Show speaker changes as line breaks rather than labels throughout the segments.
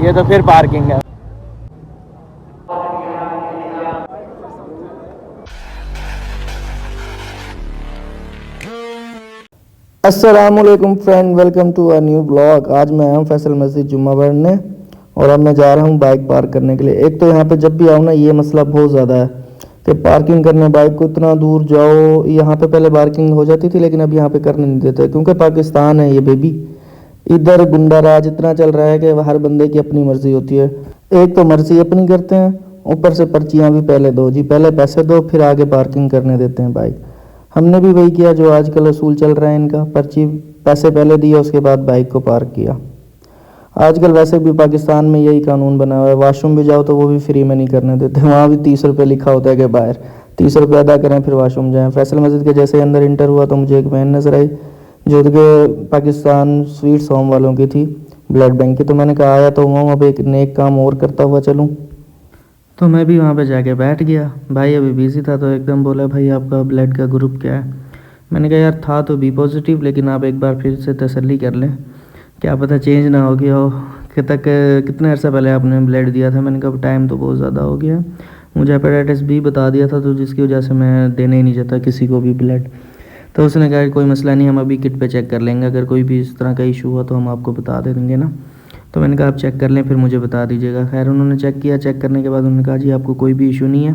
یہ تو پھر پارکنگ ہے. السلام علیکم friend, welcome to a new blog. آج میں ہوں فیصل مسجد جمعہ پڑھنے اور اب میں جا رہا ہوں بائک پارک کرنے کے لیے. ایک تو یہاں پہ جب بھی آؤں نا یہ مسئلہ بہت زیادہ ہے کہ پارکنگ کرنے بائک کو اتنا دور جاؤ. یہاں پہ پہلے پارکنگ ہو جاتی تھی لیکن اب یہاں پہ کرنے نہیں دیتے کیونکہ پاکستان ہے یہ بیبی. ادھر گنڈا راج اتنا چل رہا ہے کہ ہر بندے کی اپنی مرضی ہوتی ہے. ایک تو مرضی اپنی کرتے ہیں، اوپر سے پرچیاں بھی پہلے دو جی، پہلے پیسے دو پھر آگے پارکنگ کرنے دیتے ہیں بائک. ہم نے بھی وہی کیا جو آج کل اصول چل رہا ہے ان کا، پرچی پیسے پہلے دیے اس کے بعد بائک کو پارک کیا. آج کل ویسے بھی پاکستان میں یہی قانون بنا ہوا ہے، واش روم بھی جاؤ تو وہ بھی فری میں نہیں کرنے دیتے، وہاں بھی 30 روپے لکھا ہوتا ہے کہ باہر 30 روپے ادا کریں پھر واش روم جائیں. فیصل مسجد کے جیسے اندر انٹر ہوا تو مجھے ایک بہن نظر آئی جو کہ پاکستان سویٹس ہوم والوں کی تھی، بلڈ بینک کی. تو میں نے کہا آیا تو ہوں، اب ایک نیک کام اور کرتا ہوا چلوں. تو میں بھی وہاں پہ جا کے بیٹھ گیا. بھائی ابھی بیزی تھا تو ایک دم بولا بھائی آپ کا بلڈ کا گروپ کیا ہے. میں نے کہا یار تھا تو بی پازیٹیو، لیکن آپ ایک بار پھر سے تسلی کر لیں، کیا پتہ چینج نہ ہو گیا ہو. کہ تک کتنے عرصہ پہلے آپ نے بلڈ دیا تھا. میں نے کہا ٹائم تو بہت زیادہ ہو گیا. مجھے ہیپیٹائٹس بی بتا دیا تھا تو جس کی وجہ سے میں دینے ہی نہیں چاہتا کسی کو بھی بلڈ. تو اس نے کہا کوئی مسئلہ نہیں، ہم ابھی کٹ پہ چیک کر لیں گے، اگر کوئی بھی اس طرح کا ایشو ہوا تو ہم آپ کو بتا دیں گے نا. تو میں نے کہا آپ چیک کر لیں پھر مجھے بتا دیجیے گا. خیر انہوں نے چیک کیا، چیک کرنے کے بعد انہوں نے کہا جی آپ کو کوئی بھی ایشو نہیں ہے.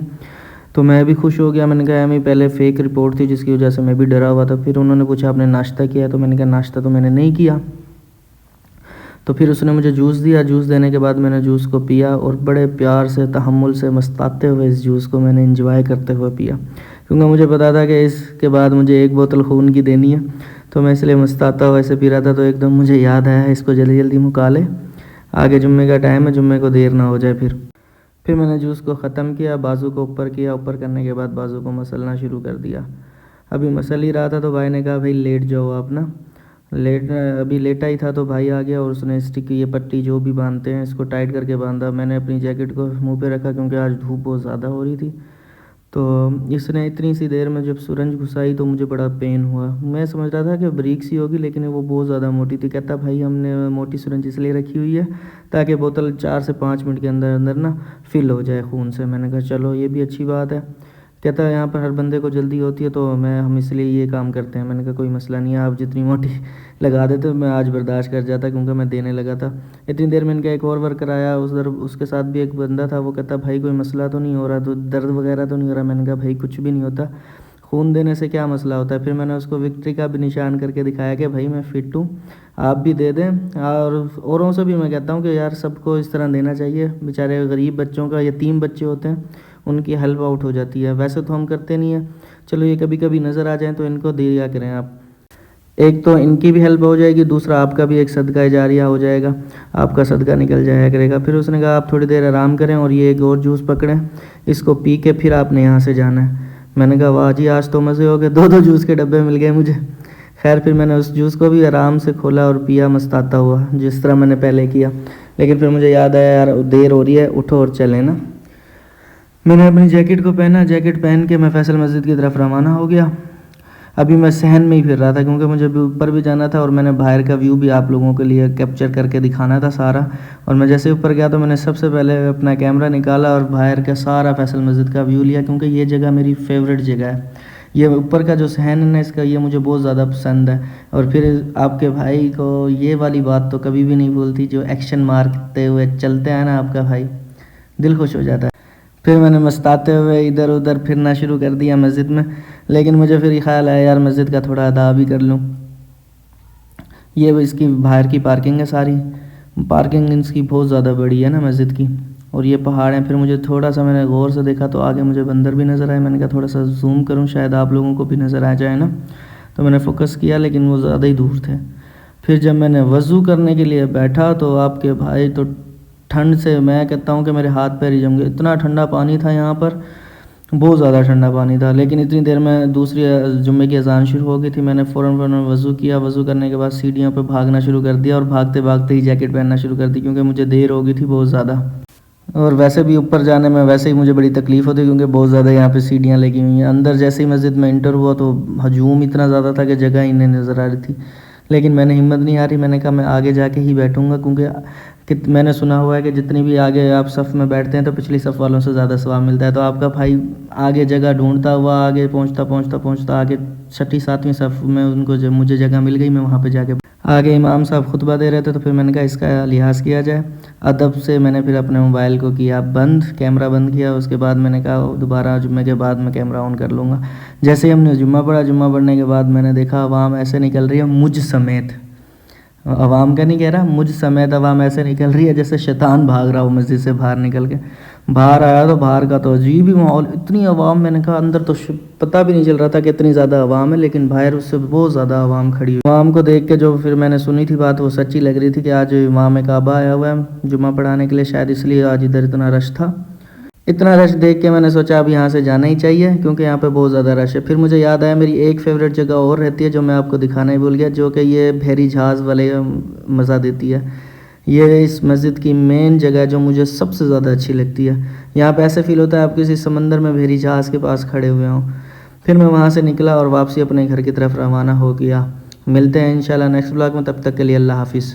تو میں بھی خوش ہو گیا. میں نے کہا ہمیں پہلے فیک رپورٹ تھی جس کی وجہ سے میں بھی ڈرا ہوا تھا. پھر انہوں نے پوچھا آپ نے ناشتہ کیا ہے؟ تو میں نے کہا ناشتہ تو میں نے نہیں کیا. تو پھر اس نے مجھے جوس دیا. جوس دینے کے بعد میں نے جوس کو پیا اور بڑے پیار سے تحمل سے مستاتے ہوئے اس جوس کو میں نے انجوائے کرتے ہوئے پیا، کیونکہ مجھے پتا تھا کہ اس کے بعد مجھے ایک بوتل خون کی دینی ہے. تو میں اس لیے مستاتا ہوا ایسے پی رہا تھا. تو ایک دم مجھے یاد آیا اس کو جلدی جلدی مکا لے، آگے جمعے کا ٹائم ہے، جمعے کو دیر نہ ہو جائے. پھر میں نے جوس کو ختم کیا، بازو کو اوپر کیا، اوپر کرنے کے بعد بازو کو مسلنا شروع کر دیا. ابھی مسل ہی رہا تھا تو بھائی نے کہا بھائی لیٹ جاؤ آپ نا. ابھی لیٹا ہی تھا تو بھائی آ گیا اور اس نے اسٹک کی یہ پٹی جو بھی باندھتے ہیں اس کو ٹائٹ کر کے باندھا. میں نے اپنی جیکٹ کو منہ پہ رکھا کیونکہ آج دھوپ بہت زیادہ ہو رہی تھی. تو اس نے اتنی سی دیر میں جب سرنج گھسائی تو مجھے بڑا پین ہوا. میں سمجھ رہا تھا کہ بریک سی ہوگی لیکن وہ بہت زیادہ موٹی تھی. کہتا بھائی ہم نے موٹی سرنج اس لیے رکھی ہوئی ہے تاکہ بوتل 4 سے 5 منٹ کے اندر اندر نا فل ہو جائے خون سے. میں نے کہا چلو یہ بھی اچھی بات ہے. کہتا ہے یہاں پر ہر بندے کو جلدی ہوتی ہے تو ہم اس لیے یہ کام کرتے ہیں. میں نے کہا کوئی مسئلہ نہیں ہے، آپ جتنی موٹی لگا دیتے میں آج برداشت کر جاتا کیونکہ میں دینے لگا تھا. اتنی دیر میں ان کا ایک اور ورکر آیا، اس کے ساتھ بھی ایک بندہ تھا. وہ کہتا بھائی کوئی مسئلہ تو نہیں ہو رہا، تو درد وغیرہ تو نہیں ہو رہا. میں نے کہا بھائی کچھ بھی نہیں ہوتا، خون دینے سے کیا مسئلہ ہوتا ہے. پھر میں نے اس کو وکٹری کا بھی نشان کر کے دکھایا کہ بھائی میں فٹ ہوں، آپ بھی دے دیں. اور اوروں سے بھی میں کہتا ہوں کہ یار سب کو اس طرح دینا چاہیے. بیچارے غریب بچوں کا، یتیم بچے ہوتے ہیں ان کی ہیلپ آؤٹ ہو جاتی ہے. ویسے تو ہم کرتے نہیں ہیں، چلو یہ کبھی کبھی نظر آ جائیں تو ان کو دیا کریں آپ. ایک تو ان کی بھی ہیلپ ہو جائے گی، دوسرا آپ کا بھی ایک صدقہ جاریہ ہو جائے گا، آپ کا صدقہ نکل جایا کرے گا. پھر اس نے کہا آپ تھوڑی دیر آرام کریں اور یہ ایک اور جوس پکڑیں، اس کو پی کے پھر آپ نے یہاں سے جانا ہے. میں نے کہا واہ جی آج تو مزے ہو گئے، 2 جوس کے ڈبے مل گئے مجھے. خیر پھر میں نے اس جوس کو بھی آرام سے کھولا اور پیا مستاتا ہوا جس طرح میں نے پہلے کیا. لیکن پھر مجھے یاد آیا یار دیر ہو رہی ہے، اٹھو اور چلیں نا. میں نے اپنی جیکٹ کو پہنا، جیکٹ پہن کے میں فیصل مسجد کی طرف روانہ ہو گیا. ابھی میں صحن میں ہی پھر رہا تھا کیونکہ مجھے اوپر بھی جانا تھا اور میں نے باہر کا ویو بھی آپ لوگوں کے لیے کیپچر کر کے دکھانا تھا سارا. اور میں جیسے اوپر گیا تو میں نے سب سے پہلے اپنا کیمرہ نکالا اور باہر کا سارا فیصل مسجد کا ویو لیا کیونکہ یہ جگہ میری فیوریٹ جگہ ہے. یہ اوپر کا جو صحن ہے اس کا یہ مجھے بہت زیادہ پسند ہے. اور پھر آپ کے بھائی کو یہ والی بات تو کبھی بھی نہیں بھولتی، جو ایکشن مارتے ہوئے چلتے ہیں نا آپ کا بھائی، دل خوش ہو جاتا ہے. پھر میں نے مستاتے ہوئے ادھر ادھر پھرنا شروع کر دیا مسجد میں. لیکن مجھے پھر یہ خیال آیا یار مسجد کا تھوڑا ادا بھی کر لوں. یہ اس کی باہر کی پارکنگ ہے ساری، پارکنگ اس کی بہت زیادہ بڑی ہے نا مسجد کی، اور یہ پہاڑ ہیں. پھر مجھے تھوڑا سا میں نے غور سے دیکھا تو آگے مجھے بندر بھی نظر آئے. میں نے کہا تھوڑا سا زوم کروں شاید آپ لوگوں کو بھی نظر آ جائے نا. تو میں نے فوکس کیا لیکن وہ زیادہ ہی دور تھے. پھر جب میں نے وضو کرنے کے لیے بیٹھا تو آپ کے بھائی تو ٹھنڈ سے میں کہتا ہوں کہ میرے ہاتھ پیر ہی جم گئے. اتنا ٹھنڈا پانی تھا یہاں پر، بہت زیادہ ٹھنڈا پانی تھا. لیکن اتنی دیر میں دوسری جمعے کی اذان شروع ہو گئی تھی. میں نے فوراً وضو کیا. وضو کرنے کے بعد سیڑھیوں پہ بھاگنا شروع کر دیا اور بھاگتے بھاگتے ہی جیکٹ پہننا شروع کر دی کیونکہ مجھے دیر ہو گئی تھی بہت زیادہ. اور ویسے بھی اوپر جانے میں ویسے ہی مجھے بڑی تکلیف ہوتی کیونکہ بہت زیادہ یہاں پہ سیڑھیاں لگی ہوئی ہیں. اندر جیسے ہی مسجد میں انٹر ہوا تو ہجوم اتنا زیادہ تھا کہ جگہ ہی نہیں نظر آ رہی تھی. لیکن میں نے ہمت نہیں ہاری. میں نے کہا میں آگے جا کے ہی بیٹھوں گا کیونکہ کہ میں نے سنا ہوا ہے کہ جتنی بھی آگے آپ صف میں بیٹھتے ہیں تو پچھلی صف والوں سے زیادہ ثواب ملتا ہے. تو آپ کا بھائی آگے جگہ ڈھونڈتا ہوا آگے پہنچتا آگے 6 7ویں صف میں ان کو جب مجھے جگہ مل گئی, میں وہاں پہ جا کے آگے امام صاحب خطبہ دے رہے تھے. تو پھر میں نے کہا اس کا لحاظ کیا جائے. ادب سے میں نے پھر اپنے موبائل کو کیا بند, کیمرہ بند کیا. اس کے بعد میں نے کہا دوبارہ جمعے کے بعد میں کیمرہ آن کر لوں گا. جیسے ہی ہم نے جمعہ پڑھنے کے بعد میں نے دیکھا عوام ایسے نکل رہی ہے مجھ سمیت, عوام کا نہیں کہہ رہا, مجھ سمیت عوام ایسے نکل رہی ہے جیسے شیطان بھاگ رہا ہو مسجد سے باہر نکل کے. باہر آیا تو باہر کا تو عجیب ہی ماحول, اتنی عوام, میں نے کہا اندر تو پتہ بھی نہیں چل رہا تھا کہ اتنی زیادہ عوام ہے, لیکن باہر اس سے بہت زیادہ عوام کھڑی ہوئی. عوام کو دیکھ کے جو پھر میں نے سنی تھی بات وہ سچی لگ رہی تھی کہ آج امام کعبہ آیا ہوا ہے جمعہ پڑھانے کے لیے, شاید اس لیے آج ادھر اتنا رش تھا. اتنا رش دیکھ کے میں نے سوچا اب یہاں سے جانا ہی چاہیے کیونکہ یہاں پہ بہت زیادہ رش ہے. پھر مجھے یاد آیا میری ایک فیوریٹ جگہ اور رہتی ہے جو میں آپ کو دکھانا ہی بھول گیا, جو کہ یہ بحری جہاز والے مزہ دیتی ہے. یہ اس مسجد کی مین جگہ ہے جو مجھے سب سے زیادہ اچھی لگتی ہے. یہاں پہ ایسے فیل ہوتا ہے آپ کسی سمندر میں بحری جہاز کے پاس کھڑے ہوئے ہوں. پھر میں وہاں سے نکلا اور واپسی اپنے گھر کی طرف روانہ ہو گیا. ملتے ہیں انشاءاللہ نیکسٹ بلاگ میں, تب تک کے لیے اللہ حافظ.